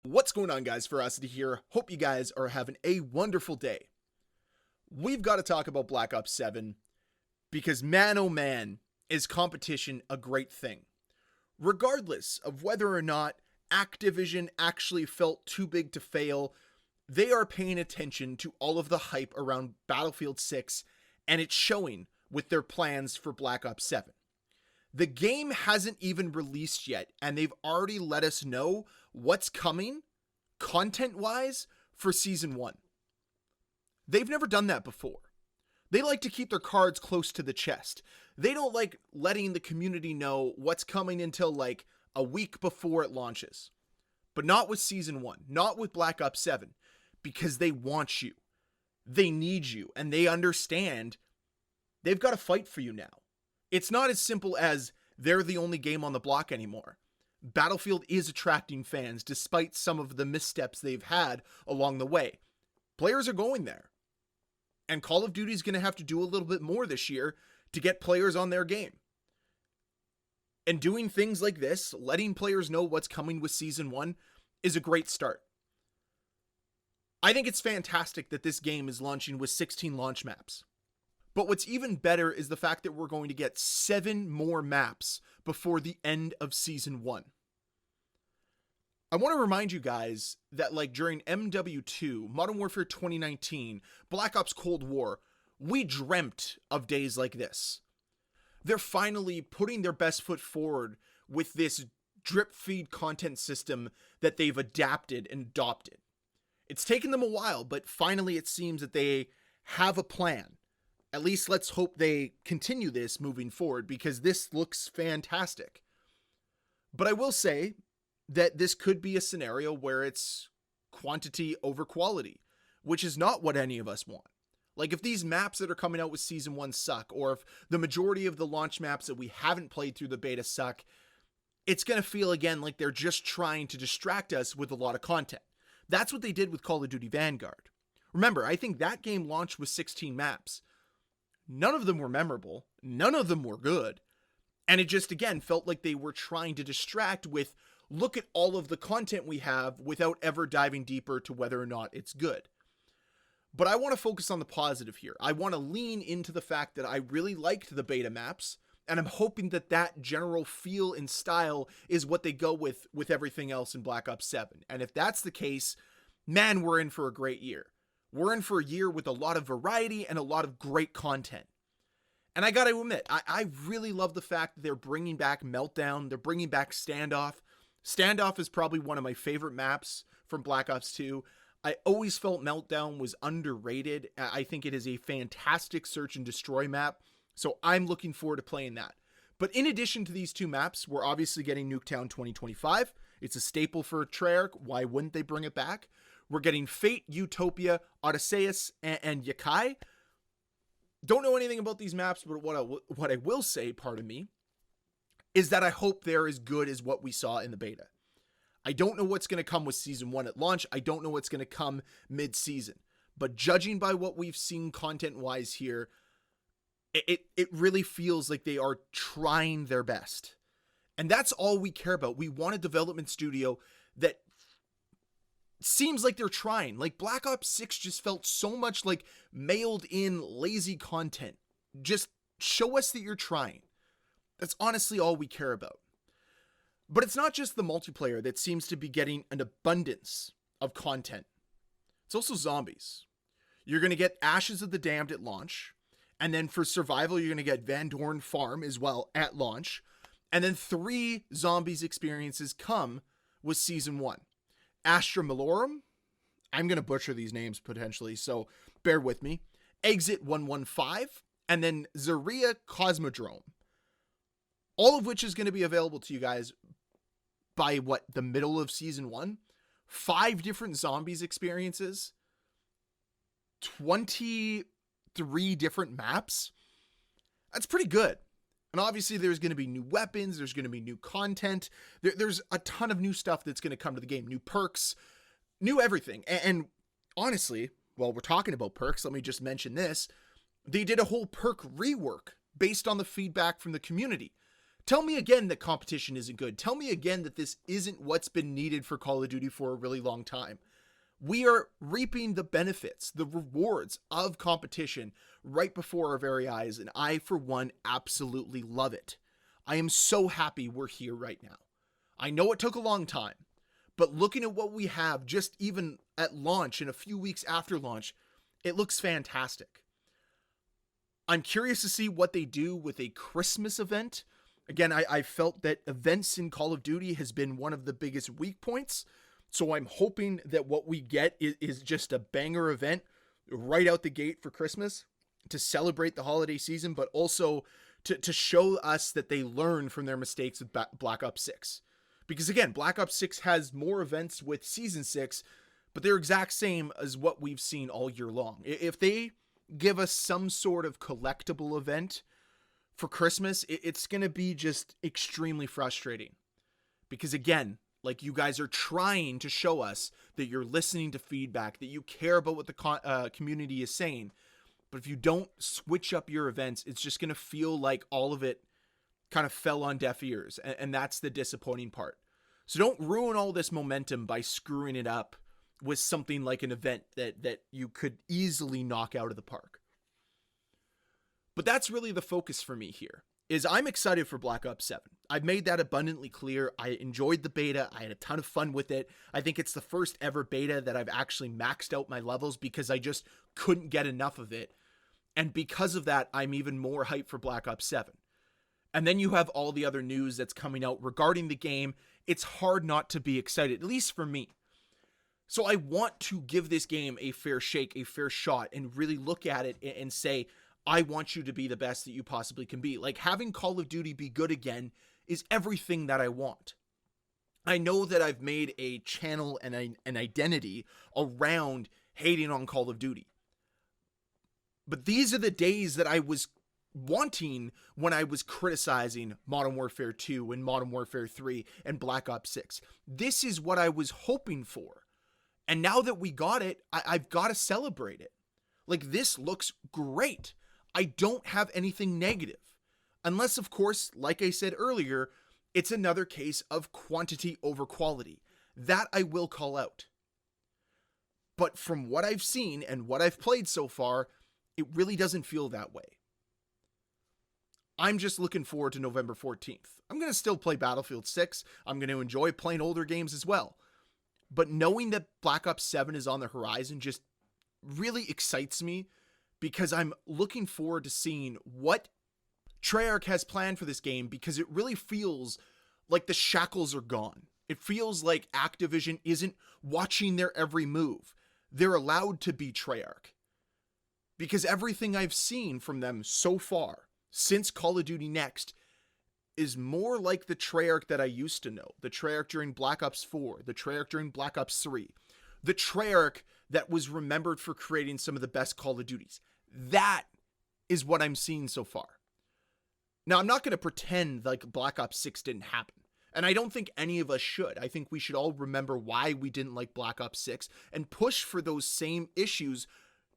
What's going on, guys? Ferocity here. Hope you guys are having a wonderful day. We've got to talk about Black Ops 7 because, man oh man, is competition a great thing. Regardless of whether or not Activision actually felt too big to fail, they are paying attention to all of the hype around Battlefield 6, and it's showing with their plans for Black Ops 7. The game hasn't even released yet, and they've already let us know what's coming, content-wise, for Season 1. They've never done that before. They like to keep their cards close to the chest. They don't like letting the community know what's coming until like a week before it launches. But not with Season 1, not with Black Ops 7, because they want you. They need you, and they understand they've got to fight for you now. It's not as simple as they're the only game on the block anymore. Battlefield is attracting fans despite some of the missteps they've had along the way. Players are going there. And Call of Duty is going to have to do a little bit more this year to get players on their game. And doing things like this, letting players know what's coming with Season 1, is a great start. I think it's fantastic that this game is launching with 16 launch maps. But what's even better is the fact that we're going to get 7 more maps before the end of Season 1. I want to remind you guys that like during MW2, Modern Warfare 2019, Black Ops Cold War, we dreamt of days like this. They're finally putting their best foot forward with this drip feed content system that they've adapted and adopted. It's taken them a while, but finally it seems that they have a plan. At least let's hope they continue this moving forward because this looks fantastic. But I will say that this could be a scenario where it's quantity over quality, which is not what any of us want. Like if these maps that are coming out with Season 1 suck, or if the majority of the launch maps that we haven't played through the beta suck, it's going to feel again like they're just trying to distract us with a lot of content. That's what they did with Call of Duty Vanguard. Remember, I think that game launched with 16 maps. None of them were memorable. None of them were good. And it just, again, felt like they were trying to distract with, look at all of the content we have without ever diving deeper to whether or not it's good. But I want to focus on the positive here. I want to lean into the fact that I really liked the beta maps, and I'm hoping that that general feel and style is what they go with everything else in Black Ops 7. And if that's the case, man, we're in for a great year. We're in for a year with a lot of variety and a lot of great content. And I gotta admit, I really love the fact that they're bringing back Meltdown. They're bringing back Standoff. Standoff is probably one of my favorite maps from Black Ops 2. I always felt Meltdown was underrated. I think it is a fantastic search and destroy map. So I'm looking forward to playing that. But in addition to these two maps, we're obviously getting Nuketown 2025. It's a staple for Treyarch. Why wouldn't they bring it back? We're getting Fate, Utopia, Odysseus, and Yakai. Don't know anything about these maps, but what I will say, pardon me, is that I hope they're as good as what we saw in the beta. I don't know what's going to come with Season 1 at launch. I don't know what's going to come mid-season. But judging by what we've seen content-wise here, it really feels like they are trying their best. And that's all we care about. We want a development studio that seems like they're trying. Like Black Ops 6 just felt so much like mailed in lazy content. Just show us that you're trying. That's honestly all we care about. But it's not just the multiplayer that seems to be getting an abundance of content. It's also zombies. You're going to get Ashes of the Damned at launch. And then for survival, you're going to get Van Dorn Farm as well at launch. And then 3 zombies experiences come with Season 1. Astra Malorum, I'm going to butcher these names potentially, so bear with me. Exit 115, and then Zaria Cosmodrome. All of which is going to be available to you guys by the middle of Season 1? 5 different zombies experiences? 23 different maps? That's pretty good. And obviously there's going to be new weapons, there's going to be new content, there's a ton of new stuff that's going to come to the game, new perks, new everything. And honestly, while we're talking about perks, let me just mention this. They did a whole perk rework based on the feedback from the community Tell me again that competition isn't good. Tell me again that this isn't what's been needed for Call of Duty for a really long time. We are reaping the benefits, the rewards of competition right before our very eyes, and I, for one, absolutely love it. I am so happy we're here right now. I know it took a long time, but looking at what we have just even at launch and a few weeks after launch, it looks fantastic. I'm curious to see what they do with a Christmas event. Again, I felt that events in Call of Duty has been one of the biggest weak points. So I'm hoping that what we get is just a banger event right out the gate for Christmas to celebrate the holiday season, but also to show us that they learn from their mistakes with Black Ops 6. Because again, Black Ops 6 has more events with Season 6, but they're exact same as what we've seen all year long. If they give us some sort of collectible event for Christmas, it's going to be just extremely frustrating. Because again, like, you guys are trying to show us that you're listening to feedback, that you care about what the community is saying. But if you don't switch up your events, it's just going to feel like all of it kind of fell on deaf ears. And that's the disappointing part. So don't ruin all this momentum by screwing it up with something like an event that you could easily knock out of the park. But that's really the focus for me here. Is I'm excited for Black Ops 7. I've made that abundantly clear. I enjoyed the beta. I had a ton of fun with it. I think it's the first ever beta that I've actually maxed out my levels because I just couldn't get enough of it. And because of that, I'm even more hyped for Black Ops 7. And then you have all the other news that's coming out regarding the game. It's hard not to be excited, at least for me. So I want to give this game a fair shake, a fair shot, and really look at it and say, I want you to be the best that you possibly can be. Like, having Call of Duty be good again is everything that I want. I know that I've made a channel and an identity around hating on Call of Duty. But these are the days that I was wanting when I was criticizing Modern Warfare 2 and Modern Warfare 3 and Black Ops 6. This is what I was hoping for. And now that we got it, I've got to celebrate it. Like, this looks great. I don't have anything negative. Unless, of course, like I said earlier, it's another case of quantity over quality. That I will call out. But from what I've seen and what I've played so far, it really doesn't feel that way. I'm just looking forward to November 14th. I'm going to still play Battlefield 6. I'm going to enjoy playing older games as well. But knowing that Black Ops 7 is on the horizon just really excites me, because I'm looking forward to seeing what Treyarch has planned for this game, because it really feels like the shackles are gone. It feels like Activision isn't watching their every move. They're allowed to be Treyarch. Because everything I've seen from them so far, since Call of Duty Next, is more like the Treyarch that I used to know. The Treyarch during Black Ops 4, the Treyarch during Black Ops 3, the Treyarch that was remembered for creating some of the best Call of Duties. That is what I'm seeing so far. Now, I'm not going to pretend like Black Ops 6 didn't happen. And I don't think any of us should. I think we should all remember why we didn't like Black Ops 6 and push for those same issues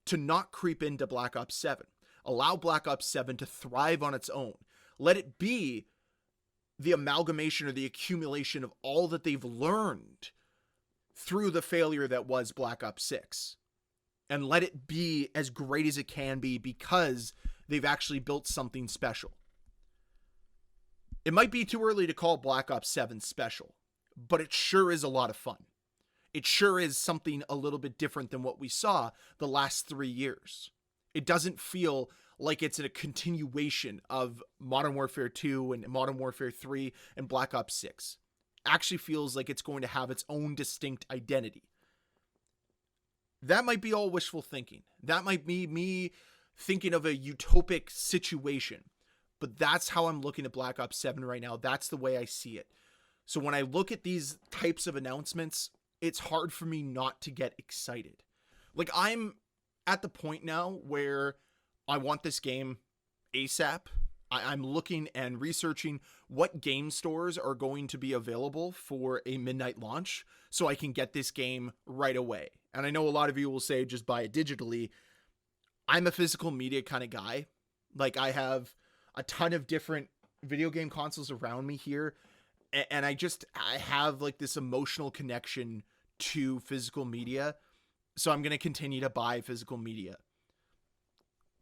to not creep into Black Ops 7. Allow Black Ops 7 to thrive on its own. Let it be the amalgamation or the accumulation of all that they've learned through the failure that was Black Ops 6. And let it be as great as it can be, because they've actually built something special. It might be too early to call Black Ops 7 special, but it sure is a lot of fun. It sure is something a little bit different than what we saw the last 3 years. It doesn't feel like it's a continuation of Modern Warfare 2 and Modern Warfare 3 and Black Ops 6. Actually feels like it's going to have its own distinct identity. That might be all wishful thinking. That might be me thinking of a utopic situation. But that's how I'm looking at Black Ops 7 right now. That's the way I see it. So when I look at these types of announcements, it's hard for me not to get excited. Like, I'm at the point now where I want this game ASAP. I'm looking and researching what game stores are going to be available for a midnight launch so I can get this game right away. And I know a lot of you will say just buy it digitally. I'm a physical media kind of guy. Like, I have a ton of different video game consoles around me here, and I have like this emotional connection to physical media, so I'm going to continue to buy physical media.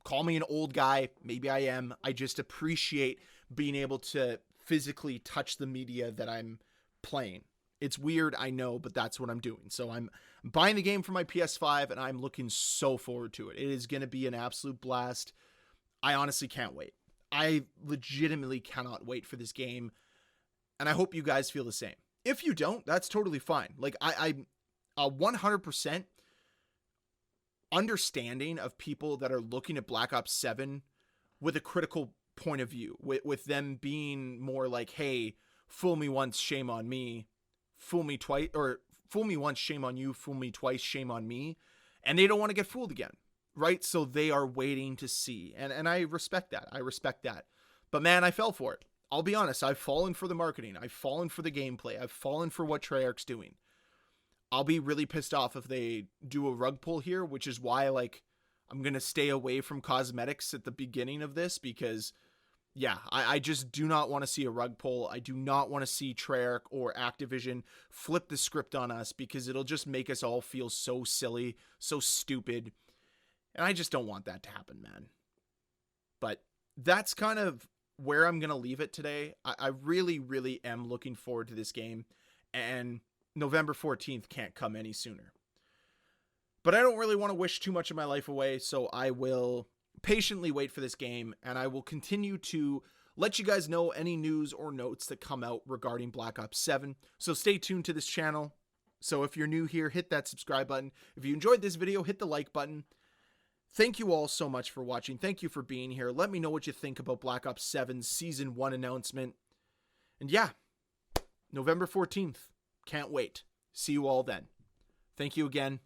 Call me an old guy, maybe I am. I just appreciate being able to physically touch the media that I'm playing. It's weird, I know, but that's what I'm doing. So I'm buying the game for my PS5, and I'm looking so forward to it. It is going to be an absolute blast. I honestly can't wait. I legitimately cannot wait for this game, and I hope you guys feel the same. If you don't, that's totally fine. Like, I'm 100% understanding of people that are looking at Black Ops 7 with a critical point of view, with them being more like, hey, fool me once, shame on me. Fool me twice, or fool me once, shame on you. Fool me twice, shame on me. And they don't want to get fooled again, right? So they are waiting to see. And I respect that. I respect that. But man, I fell for it. I'll be honest. I've fallen for the marketing. I've fallen for the gameplay. I've fallen for what Treyarch's doing. I'll be really pissed off if they do a rug pull here, which is why, like, I'm going to stay away from cosmetics at the beginning of this, because yeah, I just do not want to see a rug pull. I do not want to see Treyarch or Activision flip the script on us, because it'll just make us all feel so silly, so stupid. And I just don't want that to happen, man. But that's kind of where I'm going to leave it today. I really, really am looking forward to this game. And November 14th can't come any sooner. But I don't really want to wish too much of my life away, so I will patiently wait for this game, and I will continue to let you guys know any news or notes that come out regarding Black Ops 7. So stay tuned to this channel. So if you're new here, hit that subscribe button. If you enjoyed this video, hit the like button. Thank you all so much for watching. Thank you for being here. Let me know what you think about Black Ops 7's Season 1 announcement. And yeah, November 14th. Can't wait. See you all then. Thank you again.